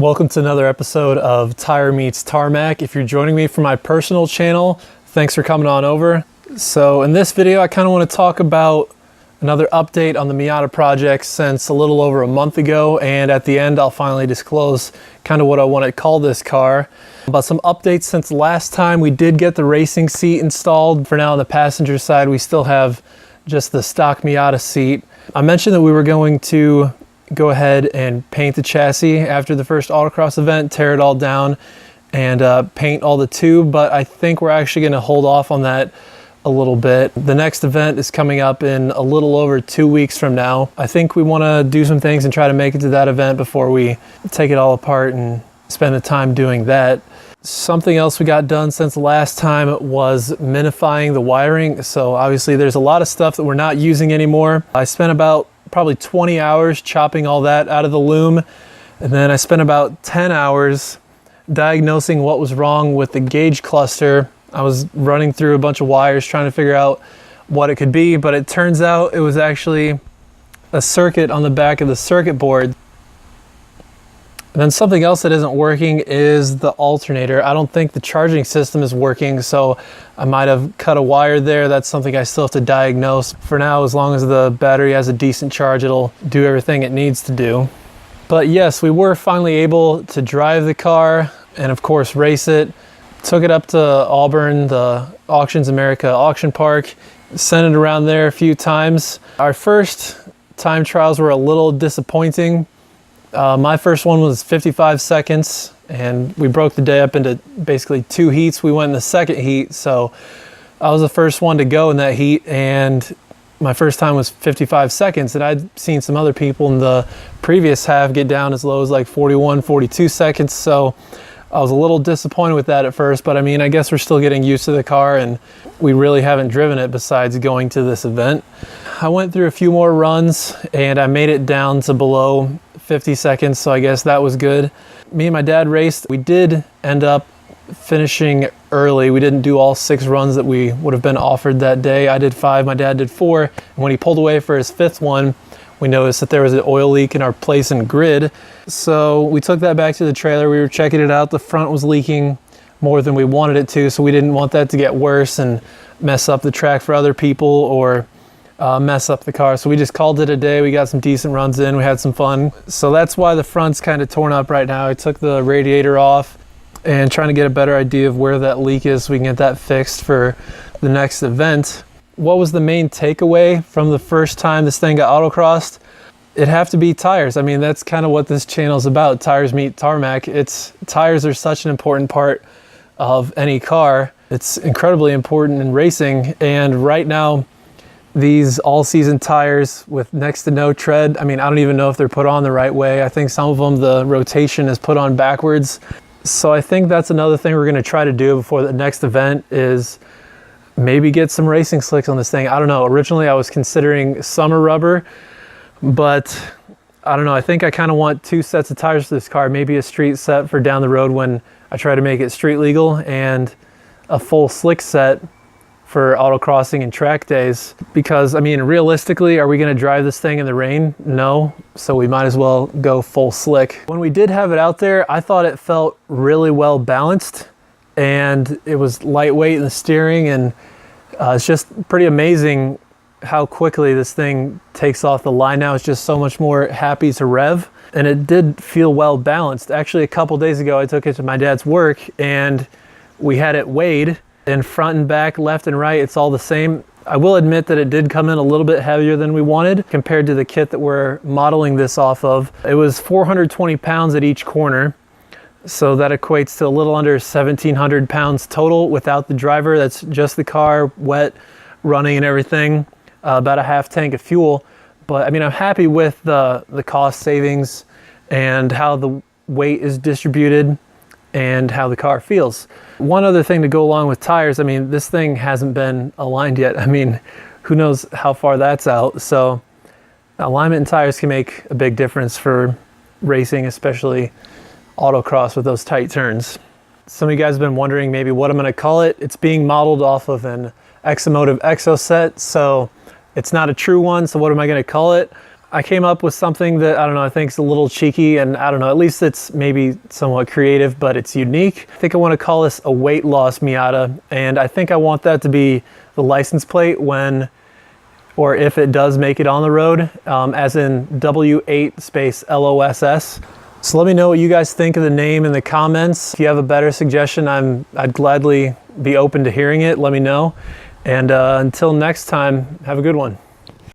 Welcome to another episode of Tire Meets Tarmac. If you're joining me from my personal channel, thanks for coming on over. So in this video, I kind of want to talk about another update on the Miata project since a little over a month ago, and at the end I'll finally disclose kind of what I want to call this car. About some updates since last time. We did get the racing seat installed. For now on the passenger side, we still have just the stock Miata seat. I mentioned that we were going to go ahead and paint the chassis after the first Autocross event, tear it all down and paint all the tube, but I think we're actually going to hold off on that a little bit. The next event is coming up in a little over 2 weeks from now. I think we want to do some things and try to make it to that event before we take it all apart and spend the time doing that. Something else we got done since the last time was minifying the wiring. So obviously there's a lot of stuff that we're not using anymore. I spent about probably 20 hours chopping all that out of the loom, and then I spent about 10 hours diagnosing what was wrong with the gauge cluster. I was running through a bunch of wires trying to figure out what it could be, but it turns out it was actually a circuit on the back of the circuit board. And then something else that isn't working is the alternator. I don't think the charging system is working, so I might have cut a wire there. That's something I still have to diagnose. For now, as long as the battery has a decent charge, it'll do everything it needs to do. But yes, we were finally able to drive the car and of course race it. Took it up to Auburn, the Auctions America auction park, sent it around there a few times. Our first time trials were a little disappointing. My first one was 55 seconds and we broke the day up into basically 2 heats. We went in the second heat, so I was the first one to go in that heat, and my first time was 55 seconds, and I'd seen some other people in the previous half get down as low as like 41, 42 seconds, so I was a little disappointed with that at first, but I mean, I guess we're still getting used to the car and we really haven't driven it besides going to this event. I went through a few more runs and I made it down to below 50 seconds, so I guess that was good. Me and my dad raced. We did end up finishing early. We didn't do all 6 runs that we would have been offered that day. I did 5, my dad did 4, and when he pulled away for his 5th one, we noticed that there was an oil leak in our place and grid. So we took that back to the trailer. We were checking it out. The front was leaking more than we wanted it to, so we didn't want that to get worse and mess up the track for other people or mess up the car. So we just called it a day. We got some decent runs in. We had some fun. So that's why the front's kind of torn up right now. I took the radiator off and trying to get a better idea of where that leak is so we can get that fixed for the next event. What was the main takeaway from the first time this thing got autocrossed? It'd have to be tires. I mean, that's kind of what this channel is about. Tires meet tarmac. Tires are such an important part of any car. It's incredibly important in racing, and right now these all-season tires with next to no tread, I mean, I don't even know if they're put on the right way. I think some of them, the rotation is put on backwards. So I think that's another thing we're gonna try to do before the next event is maybe get some racing slicks on this thing. I don't know, originally I was considering summer rubber, but I don't know, I think I kind of want 2 sets of tires for this car, maybe a street set for down the road when I try to make it street legal, and a full slick set for autocrossing and track days. Because I mean, realistically, are we gonna drive this thing in the rain? No, so we might as well go full slick. When we did have it out there, I thought it felt really well balanced and it was lightweight in the steering, and it's just pretty amazing how quickly this thing takes off the line now. It's just so much more happy to rev, and it did feel well balanced. Actually, a couple days ago, I took it to my dad's work and we had it weighed, and front and back, left and right, it's all the same. I will admit that it did come in a little bit heavier than we wanted compared to the kit that we're modeling this off of. It was 420 pounds at each corner. So that equates to a little under 1,700 pounds total without the driver. That's just the car, wet, running and everything, about a half tank of fuel. But I mean, I'm happy with the cost savings and how the weight is distributed and how the car feels. One other thing to go along with tires, I mean, this thing hasn't been aligned yet. I mean, who knows how far that's out. So alignment in tires can make a big difference for racing, especially autocross with those tight turns. Some of you guys have been wondering maybe what I'm gonna call it. It's being modeled off of an Exomotive Exo set, so it's not a true one. So what am I gonna call it? I came up with something that, I don't know, I think is a little cheeky, and I don't know, at least it's maybe somewhat creative, but it's unique. I think I want to call this a weight loss Miata, and I think I want that to be the license plate when, or if it does make it on the road, as in W8 space LOSS. So let me know what you guys think of the name in the comments. If you have a better suggestion, I'd gladly be open to hearing it. Let me know. And until next time, have a good one.